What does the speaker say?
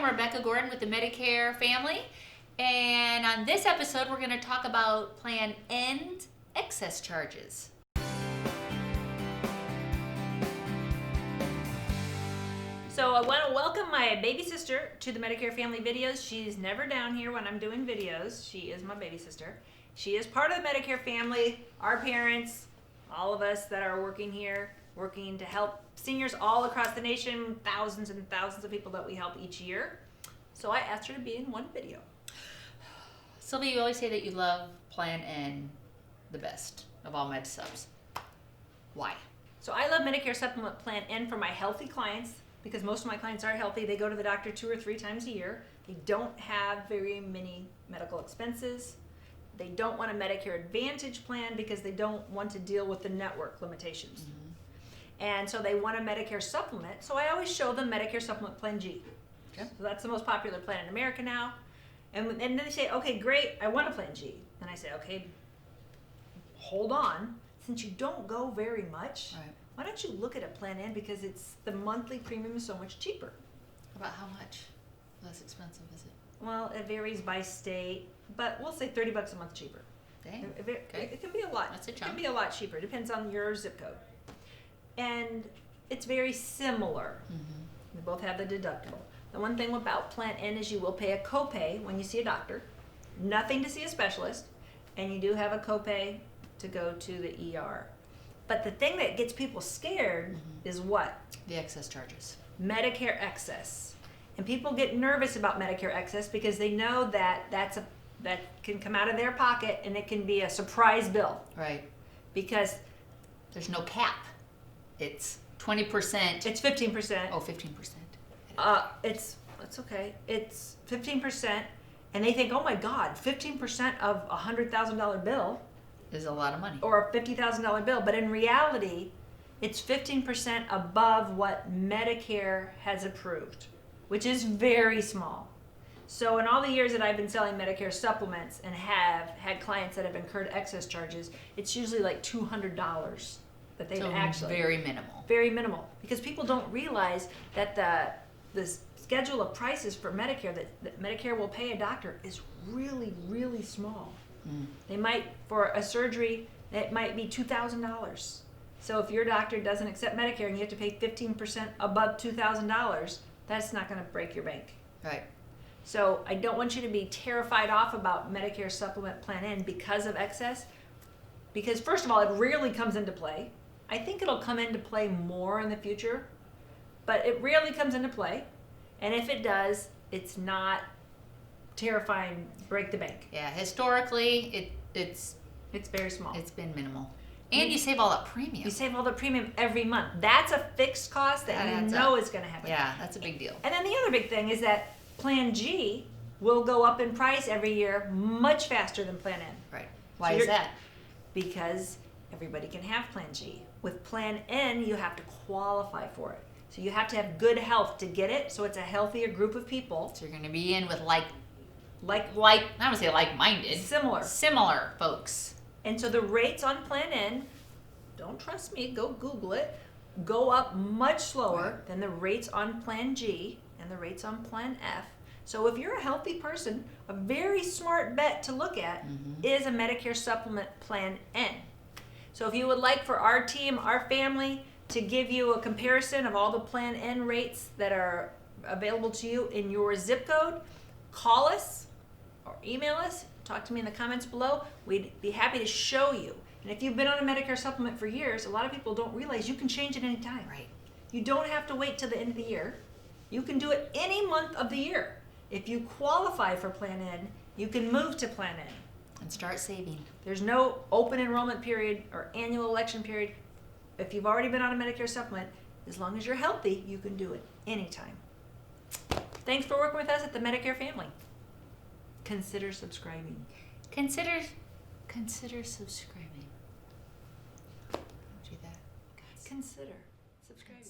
I'm Rebecca Gordon with the Medicare Family, and on this episode we're going to talk about Plan N excess charges. So I want to welcome my baby sister to the Medicare Family videos. She's never down here when I'm doing videos. She is my baby sister. She is part of the Medicare Family, our parents, all of us that are working here, working to help seniors all across the nation, thousands and thousands of people that we help each year. So I asked her to be in one video. Sylvia, you always say that you love Plan N the best of all med subs. Why? So I love Medicare Supplement Plan N for my healthy clients, because most of my clients are healthy. They go to the doctor 2 or 3 times a year. They don't have very many medical expenses. They don't want a Medicare Advantage plan because they don't want to deal with the network limitations. Mm-hmm. And so they want a Medicare supplement. So I always show them Medicare Supplement Plan G. Okay. So that's the most popular plan in America now. And then they say, okay, great, I want a Plan G. And I say, okay, hold on. Since you don't go very much, right, why don't you look at a Plan N, because it's the monthly premium is so much cheaper. About how much less expensive is it? Well, it varies by state, but we'll say $30 a month cheaper. Dang. It can be a lot. That's a chunk. It can be a lot cheaper. It depends on your zip code. And it's very similar. Mm-hmm. We both have the deductible. The one thing about Plan N is you will pay a copay when you see a doctor, nothing to see a specialist, and you do have a copay to go to the ER. But the thing that gets people scared is what? The excess charges. Medicare Excess. And people get nervous about Medicare Excess because they know that that can come out of their pocket and it can be a surprise bill. Right. Because there's no cap. It's 20%. It's 15%. Oh, 15%. It's okay. It's 15%, and they think, oh my God, 15% of a $100,000 bill is a lot of money, or a $50,000 bill. But in reality, it's 15% above what Medicare has approved, which is very small. So in all the years that I've been selling Medicare supplements and have had clients that have incurred excess charges, it's usually like $200 that they've actually. Very minimal. Very minimal. Because people don't realize that the schedule of prices for Medicare that Medicare will pay a doctor is really, really small. They might, for a surgery, it might be $2,000. So if your doctor doesn't accept Medicare and you have to pay 15% above $2,000, that's not going to break your bank. Right. So I don't want you to be terrified off about Medicare Supplement Plan N because of excess. Because first of all, it rarely comes into play. I think it'll come into play more in the future, but it rarely comes into play. And if it does, it's not terrifying, break the bank. Yeah, historically, it's very small. It's been minimal. And you save all that premium. You save all the premium every month. That's a fixed cost that you know is going to happen. Yeah, that's a big deal. And then the other big thing is that Plan G will go up in price every year much faster than Plan N. Right. Why is that? Because everybody can have Plan G. With Plan N, you have to qualify for it. So you have to have good health to get it, so it's a healthier group of people. So you're going to be in with like I don't want to say like-minded. Similar folks. And so the rates on Plan N, don't trust me, go Google it, go up much slower than the rates on Plan G and the rates on Plan F. So if you're a healthy person, a very smart bet to look at is a Medicare Supplement Plan N. So if you would like for our team, our family, to give you a comparison of all the Plan N rates that are available to you in your zip code, call us or email us, talk to me in the comments below. We'd be happy to show you. And if you've been on a Medicare supplement for years, a lot of people don't realize you can change it anytime. Right. You don't have to wait till the end of the year. You can do it any month of the year. If you qualify for Plan N, you can move to Plan N. And start saving. There's no open enrollment period or annual election period. If you've already been on a Medicare supplement, as long as you're healthy, you can do it anytime. Thanks for working with us at the Medicare Family. Consider subscribing. Consider subscribing. Do that. Consider subscribing.